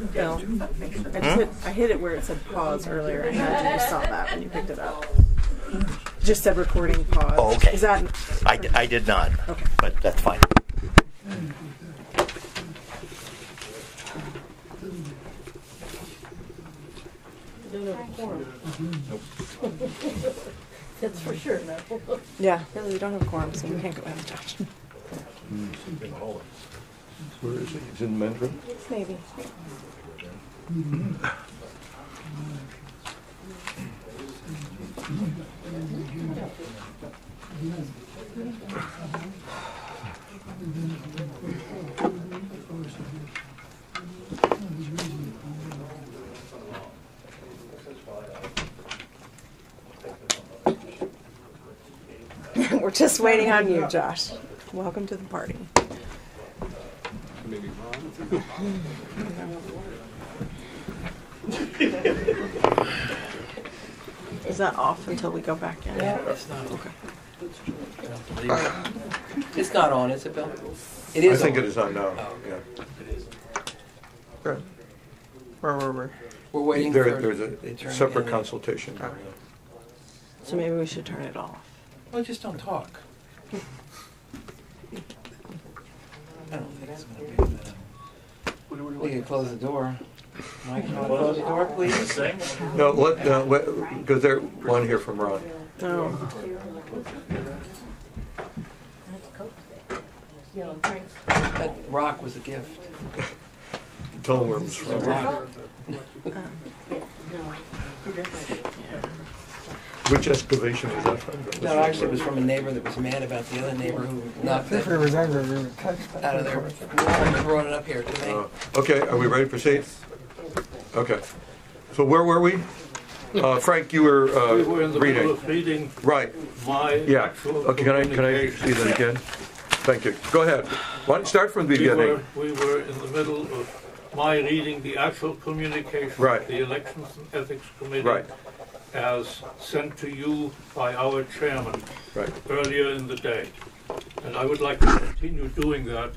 Bill, I hit it where it said pause earlier. I imagine you saw that when you picked it up. Just said recording pause. Oh, okay. Is that? I did not, Okay. but that's fine. That's for sure. Yeah, really, we don't have a quorum, so we can't go ahead and touch. Where is he? He's in the men's room? Maybe. We're just waiting on you, Josh. Welcome to the party. Is that off until we go back in? Yeah, it's not. Okay. It's not on, is it, Bill? It is. I think on. it is on now. Oh, Yeah. It is. Good. Where were we? We're waiting There's for a separate consultation. Okay. So maybe we should turn it off. Well, just don't talk. I don't think it's going to be a minute. We can close the door. Mike, can you close the door, please? No, because there's one here from Ron. No. That rock was a gift. Tell them where it was The from. rock. Which excavation was that from? No, actually, it was from a neighbor that was mad about the other neighbor who knocked it out of their wall and brought it up here today. Okay, are we ready to proceed? Okay. So where were we? Frank, you were We were in the middle reading. of reading Right. my Yeah. actual Okay, can I see that again? Thank you. Go ahead. Why don't you start from the beginning? We were in the middle of my reading the actual communication Right. of the Elections and Ethics Committee Right. as sent to you by our chairman Right. earlier in the day. And I would like to continue doing that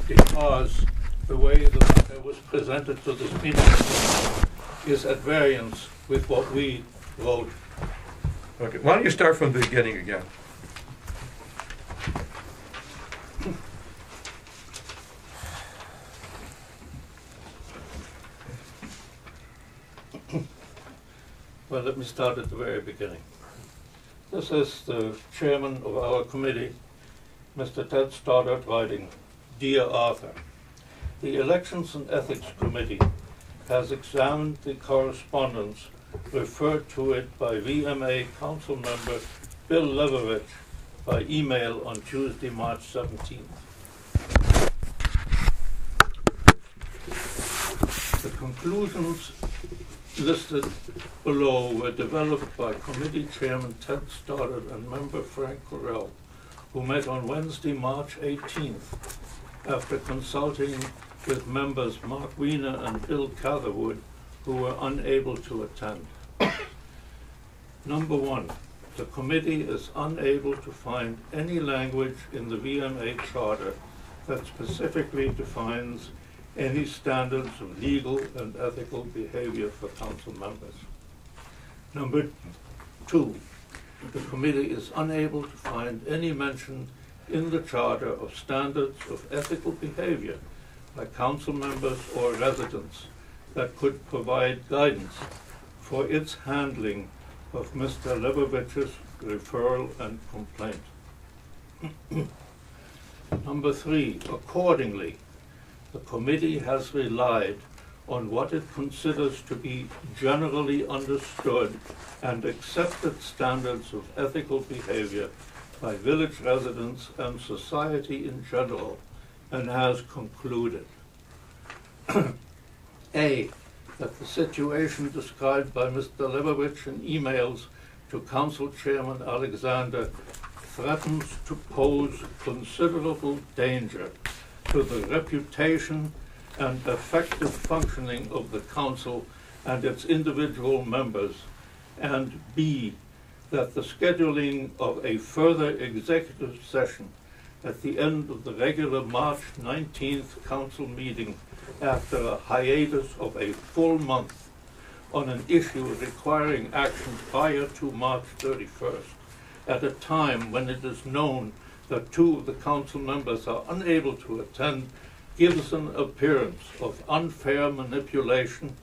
because the way the matter was presented to this meeting is at variance with what we wrote. Okay. Why don't you start from the beginning again? Well, let me start at the very beginning. This is the chairman of our committee, Mr. Ted Stoddard, writing, Dear Arthur, the Elections and Ethics Committee has examined the correspondence referred to it by VMA Council member Bill Leverich by email on Tuesday, March 17th. The conclusions listed below were developed by committee chairman Ted Stoddard and member Frank Correll, who met on Wednesday, March 18th, after consulting with members Mark Wiener and Bill Catherwood, who were unable to attend. Number one, the committee is unable to find any language in the VMA charter that specifically defines any standards of legal and ethical behavior for council members. Number two, the committee is unable to find any mention in the charter of standards of ethical behavior by council members or residents that could provide guidance for its handling of Mr. Lebovich's referral and complaint. Number three, accordingly, the committee has relied on what it considers to be generally understood and accepted standards of ethical behavior by village residents and society in general, and has concluded A, that the situation described by Mr. Lebovich in emails to Council Chairman Alexander threatens to pose considerable danger to the reputation and effective functioning of the Council and its individual members, and B, that the scheduling of a further executive session at the end of the regular March 19th Council meeting after a hiatus of a full month on an issue requiring action prior to March 31st, at a time when it is known that two of the council members are unable to attend, gives an appearance of unfair manipulation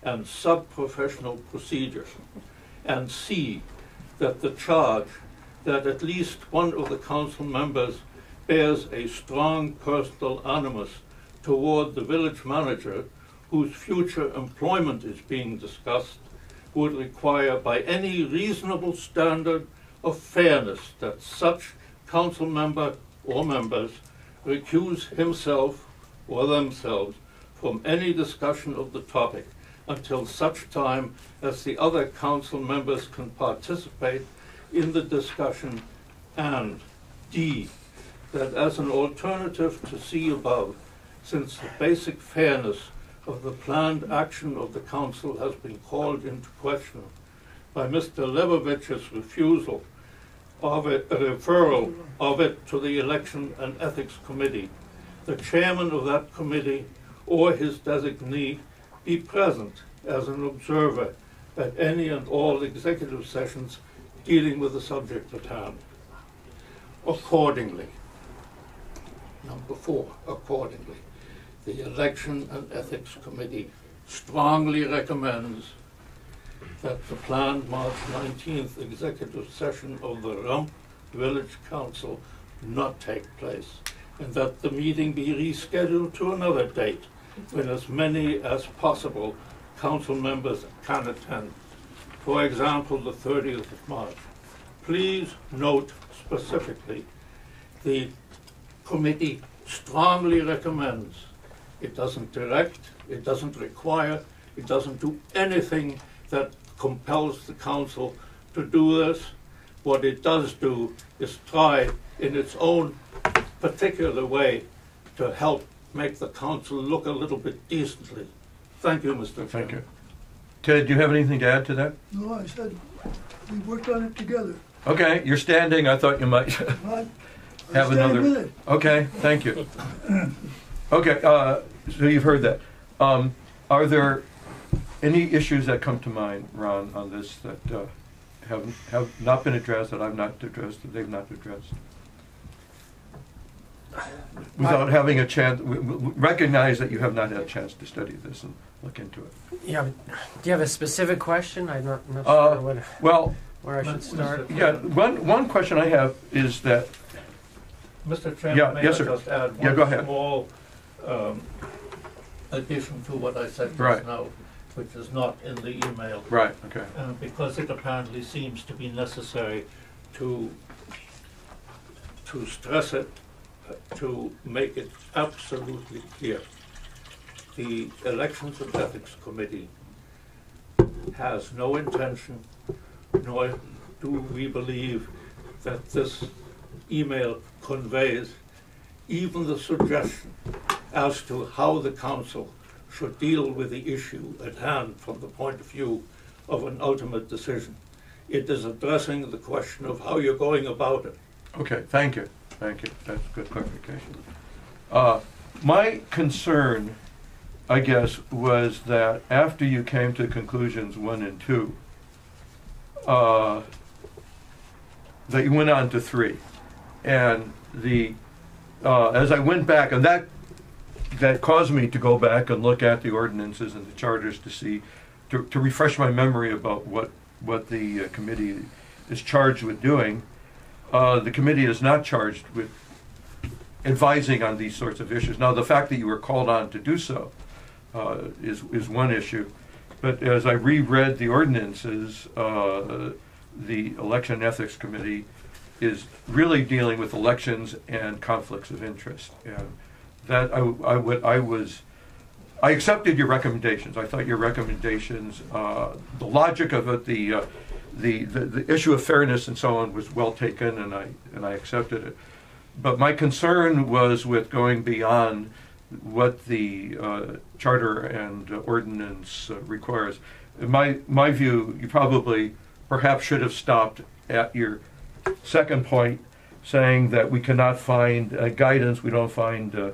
and sub-professional procedure. And C, that the charge that at least one of the council members bears a strong personal animus toward the village manager, whose future employment is being discussed, would require by any reasonable standard of fairness that such council member or members recuse himself or themselves from any discussion of the topic until such time as the other council members can participate in the discussion, and D, that as an alternative to C above, since the basic fairness of the planned action of the council has been called into question by Mr. Lebovich's refusal of a referral of it to the Election and Ethics Committee, the chairman of that committee or his designee be present as an observer at any and all executive sessions dealing with the subject at hand. Accordingly, number 4, accordingly, the Election and Ethics Committee strongly recommends that the planned March 19th executive session of the Rump Village Council not take place, and that the meeting be rescheduled to another date when as many as possible council members can attend. For example, the 30th of March. Please note specifically, the committee strongly recommends. It doesn't direct, it doesn't require, it doesn't do anything that compels the council to do this. What it does do is try in its own particular way to help make the council look a little bit decently. Thank you, Mr. Chairman. Thank you. Ted, do you have anything to add to that? No, I said we worked on it together. Okay, you're standing. I thought you might have another. With it. Okay, thank you. Okay, so you've heard that. Are there any issues that come to mind, Ron, on this that have not been addressed, that I've not addressed, that they've not addressed? Without having a chance, recognize that you have not had a chance to study this and look into it. Yeah, do you have a specific question? I'm not sure where I should start. Yeah, one question I have is that. Mr. Chairman, may I just add one go ahead. small addition to what I said just now, which is not in the email. Right, okay. Because it apparently seems to be necessary to stress it, to make it absolutely clear. The Elections and Ethics Committee has no intention, nor do we believe that this email conveys even the suggestion as to how the council should deal with the issue at hand from the point of view of an ultimate decision. It is addressing the question of how you're going about it. Okay, thank you. Thank you. That's good clarification. My concern, I guess, was that after you came to conclusions 1 and 2, that you went on to 3. And as I went back, and that caused me to go back and look at the ordinances and the charters to see, to refresh my memory about what the committee is charged with doing. The committee is not charged with advising on these sorts of issues. Now, the fact that you were called on to do so is one issue. But as I reread the ordinances, the Election and Ethics Committee is really dealing with elections and conflicts of interest. And that I accepted your recommendations. I thought your recommendations, the logic of it, the issue of fairness and so on was well taken, and I accepted it. But my concern was with going beyond what the charter and ordinance requires. In my view, you probably perhaps should have stopped at your second point, saying that we cannot find guidance, we don't find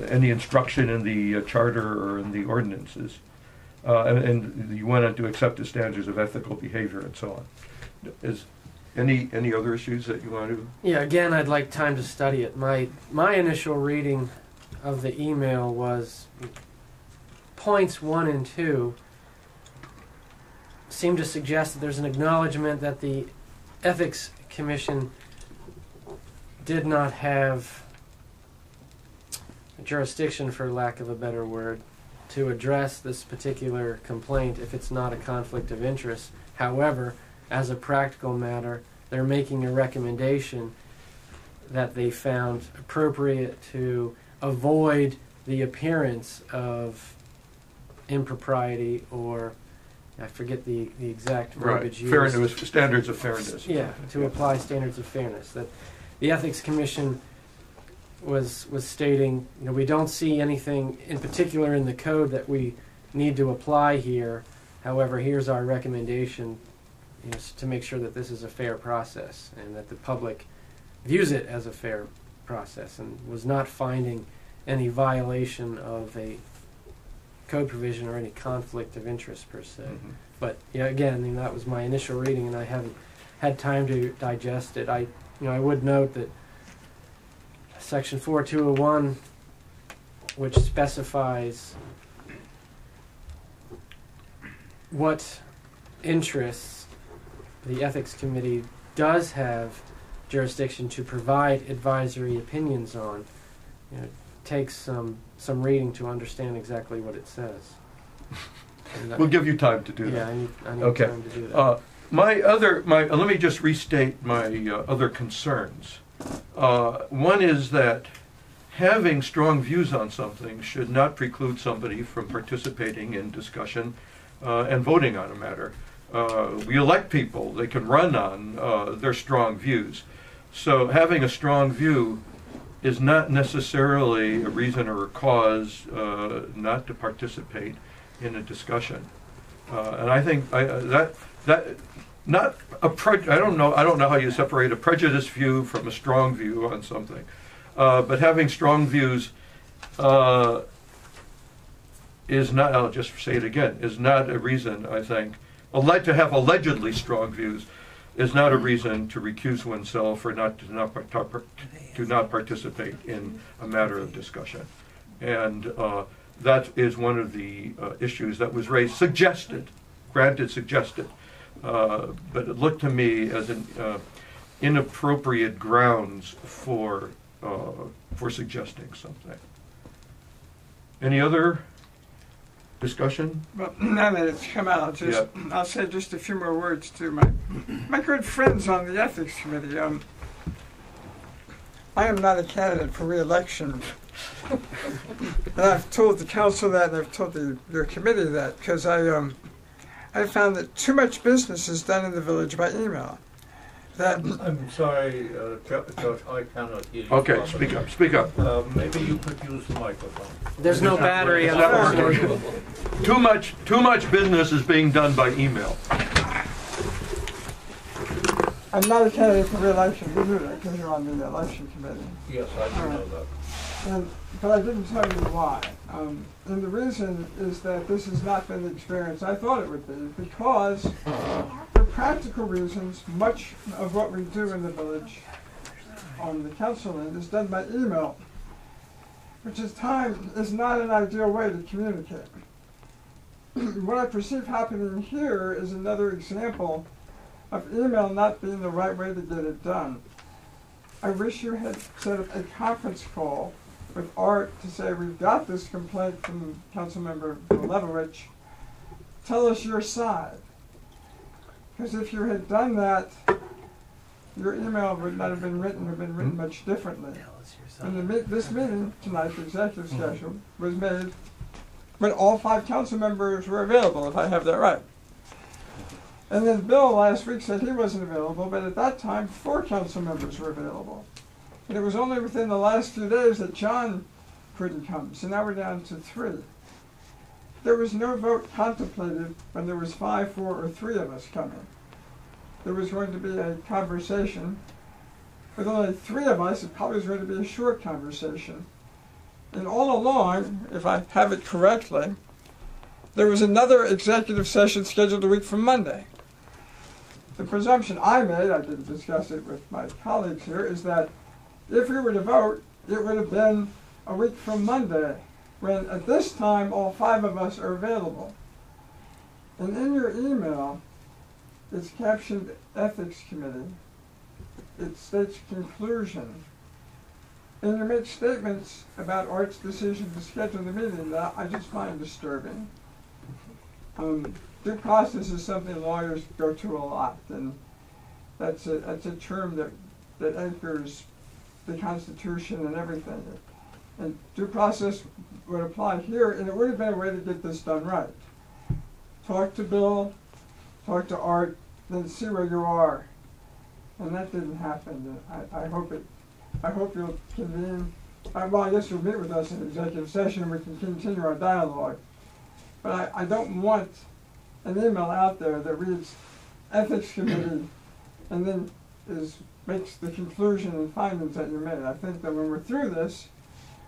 any instruction in the charter or in the ordinances. And you went on to accept the standards of ethical behavior and so on. Is any other issues that you want to? Yeah, again, I'd like time to study it. My initial reading of the email was points 1 and 2 seem to suggest that there's an acknowledgement that the Ethics Commission did not have jurisdiction, for lack of a better word, to address this particular complaint if it's not a conflict of interest. However, as a practical matter, they're making a recommendation that they found appropriate to avoid the appearance of impropriety, or I forget the exact verbiage used. Fairness, standards of fairness. Yeah, to apply standards of fairness. That the Ethics Commission was stating, we don't see anything in particular in the code that we need to apply here. However, here's our recommendation, to make sure that this is a fair process and that the public views it as a fair process, and was not finding any violation of a code provision or any conflict of interest per se. Mm-hmm. But again, that was my initial reading, and I haven't had time to digest it. I would note that Section 4201, which specifies what interests the Ethics Committee does have jurisdiction to provide advisory opinions on, takes some reading to understand exactly what it says. We'll give you time to do that. Yeah, I need Okay. time to do that. Let me just restate my other concerns. One is that having strong views on something should not preclude somebody from participating in discussion and voting on a matter. We elect people; they can run on their strong views. So having a strong view is not necessarily a reason or a cause not to participate in a discussion. And I think not a I don't know how you separate a prejudiced view from a strong view on something, but having strong views is not. I'll just say it again. Is not a reason, I think. To have allegedly strong views is not a reason to recuse oneself or to not participate in a matter of discussion. And that is one of the issues that was raised, suggested, but it looked to me as an inappropriate grounds for suggesting something. Any other discussion? Well, now that it's come out, I'll say just a few more words to my good friends on the Ethics Committee. I am not a candidate for re-election. And I've told the council that, and I've told your committee that, because I found that too much business is done in the village by email. I'm sorry, Judge, I cannot hear you. Okay, properly. speak up. Maybe you could use the microphone. There's no battery on that. Too much business is being done by email. I'm not a candidate for re-election. You knew that because you're on the election committee. Yes, I do know that. But I didn't tell you why. And the reason is that this has not been the experience I thought it would be, because for practical reasons, much of what we do in the village on the council end is done by email, which is not an ideal way to communicate. What I perceive happening here is another example of email not being the right way to get it done. I wish you had set up a conference call with Art to say, we've got this complaint from Councilmember Malevich. Tell us your side. Because if you had done that, your email would not have been written much differently. And this meeting tonight, the executive schedule, was made when all 5 council members were available, if I have that right. And then Bill last week said he wasn't available, but at that time 4 council members were available. And it was only within the last few days that John couldn't come. So now we're down to 3. There was no vote contemplated when there was 5, 4, or 3 of us coming. There was going to be a conversation. With only 3 of us, it probably was going to be a short conversation. And all along, if I have it correctly, there was another executive session scheduled a week from Monday. The presumption I made, I didn't discuss it with my colleagues here, is that if we were to vote, it would have been a week from Monday, when at this time all 5 of us are available. And in your email, it's captioned Ethics Committee. It states conclusion. And you make statements about Art's decision to schedule the meeting that I just find disturbing. Due process is something lawyers go to a lot, and that's a term that anchors the Constitution and everything. And due process would apply here, and it would have been a way to get this done right. Talk to Bill, talk to Art, then see where you are. And that didn't happen. I hope you'll convene. Well, I guess you'll meet with us in executive session and we can continue our dialogue. But I don't want an email out there that reads Ethics Committee and then makes the conclusion and findings that you made. I think that when we're through this,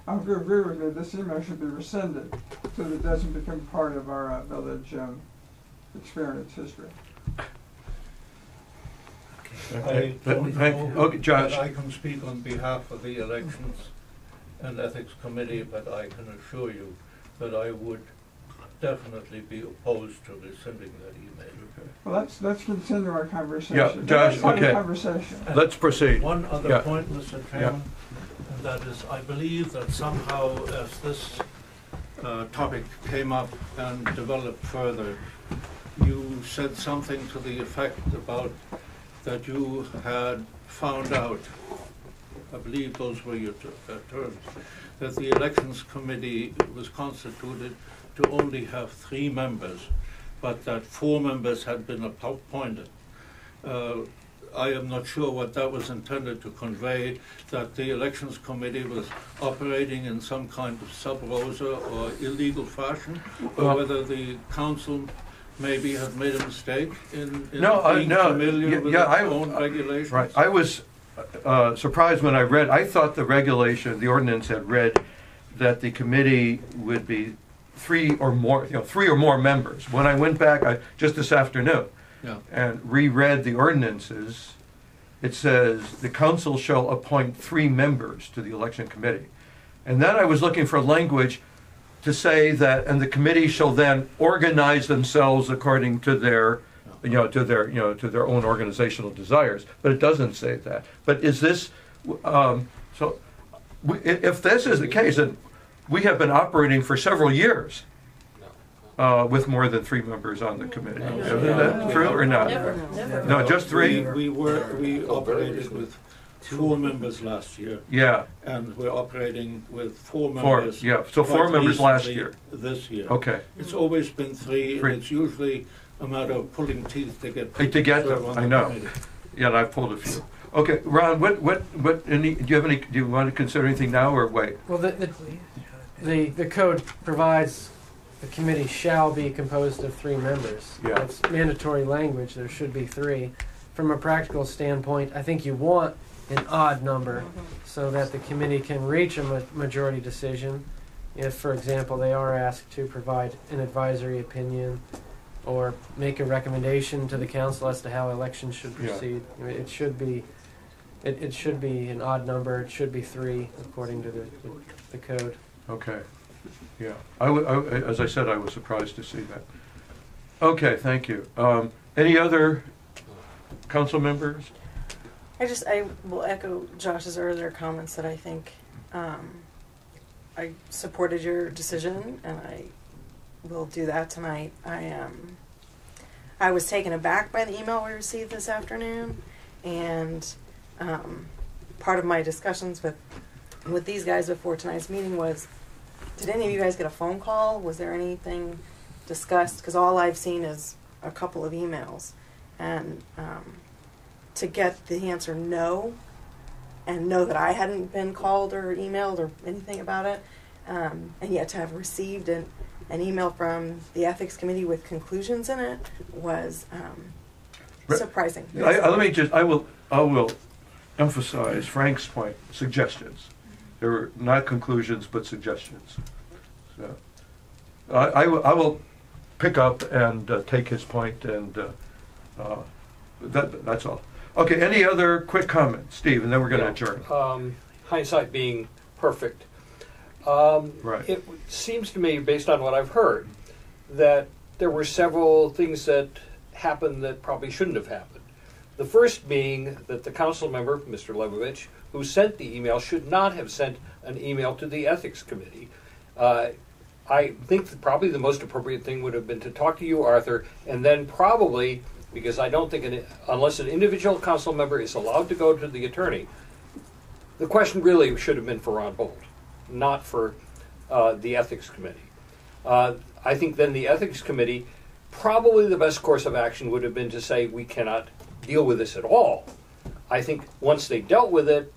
I hope you agree with me, this email should be rescinded so that it doesn't become part of our village experience history. I don't know Okay, Josh. that I can speak on behalf of the Elections and Ethics Committee, but I can assure you that I would definitely be opposed to rescinding that email. Well, let's continue our conversation. Yeah, Josh, okay. Conversation. Let's proceed. One other Yeah. point, Mr. Chairman, and that is, I believe that somehow as this topic came up and developed further, you said something to the effect about that you had found out, I believe those were your terms, that the Elections Committee was constituted to only have 3 members, but that 4 members had been appointed. I am not sure what that was intended to convey, that the Elections Committee was operating in some kind of sub rosa or illegal fashion, or whether the council maybe had made a mistake in being familiar with its own regulations. Right. I was surprised when I read. I thought the regulation, the ordinance had read that the committee would be 3 or more, 3 or more members. When I went back just this afternoon and reread the ordinances, it says the council shall appoint 3 members to the election committee. And then I was looking for language to say that, and the committee shall then organize themselves according to their, to their own organizational desires. But it doesn't say that. But is this if this is the case, then we have been operating for several years with more than 3 members on the committee. Is that true or not? Never. No, just 3. We operated with 4 members last year. Yeah. And we're operating with 4 members. 4, so 4 members last year. This year. Okay. It's always been 3, and it's usually a matter of pulling teeth to get them. I know. Yeah, and I've pulled a few. Okay, Ron, do you want to consider anything now or wait? Well, the code provides the committee shall be composed of 3 members. Yeah. That's mandatory language. There should be 3. From a practical standpoint, I think you want an odd number so that the committee can reach a majority decision if, for example, they are asked to provide an advisory opinion or make a recommendation to the council as to how elections should proceed. I mean, it should be an odd number. It should be 3 according to the code. Okay. Yeah. As I said, I was surprised to see that. Okay, thank you. Any other council members? I will echo Josh's earlier comments that I think I supported your decision, and I will do that tonight. I was taken aback by the email we received this afternoon, and part of my discussions with these guys before tonight's meeting was, did any of you guys get a phone call? Was there anything discussed? Because all I've seen is a couple of emails, and to get the answer no, and know that I hadn't been called or emailed or anything about it, and yet to have received an email from the ethics committee with conclusions in it was surprising. I will emphasize Frank's point, suggestions. They were not conclusions, but suggestions. So, I will pick up and take his point, and that's all. Okay, any other quick comments, Steve, and then we're going to adjourn. Hindsight being perfect. Right. It seems to me, based on what I've heard, that there were several things that happened that probably shouldn't have happened. The first being that the council member, Mr. Lebovich, who sent the email, should not have sent an email to the Ethics Committee. I think that probably the most appropriate thing would have been to talk to you, Arthur, and then probably, because I don't think, unless an individual council member is allowed to go to the attorney, the question really should have been for Ron Bolt, not for the Ethics Committee. I think then the Ethics Committee, probably the best course of action would have been to say we cannot deal with this at all. I think once they dealt with it,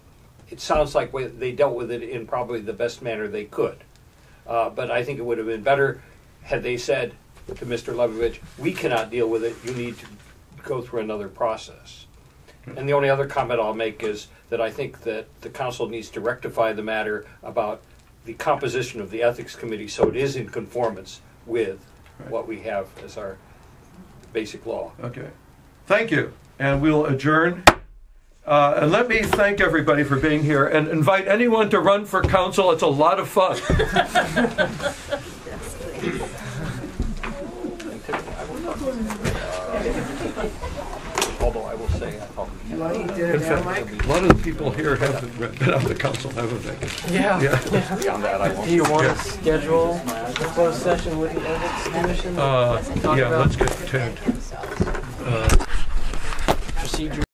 it sounds like they dealt with it in probably the best manner they could. But I think it would have been better had they said to Mr. Lebovich, we cannot deal with it, you need to go through another process. And the only other comment I'll make is that I think that the council needs to rectify the matter about the composition of the Ethics Committee so it is in conformance with what we have as our basic law. Okay. Thank you. And we'll adjourn. And let me thank everybody for being here and invite anyone to run for council. It's a lot of fun. Although I will say, I thought In fact, a lot of the people here haven't been on the council, haven't they? Yeah. beyond that, I won't. Do you want to schedule a closed session with the Ethics Commission? Yeah, let's get tuned. Procedure.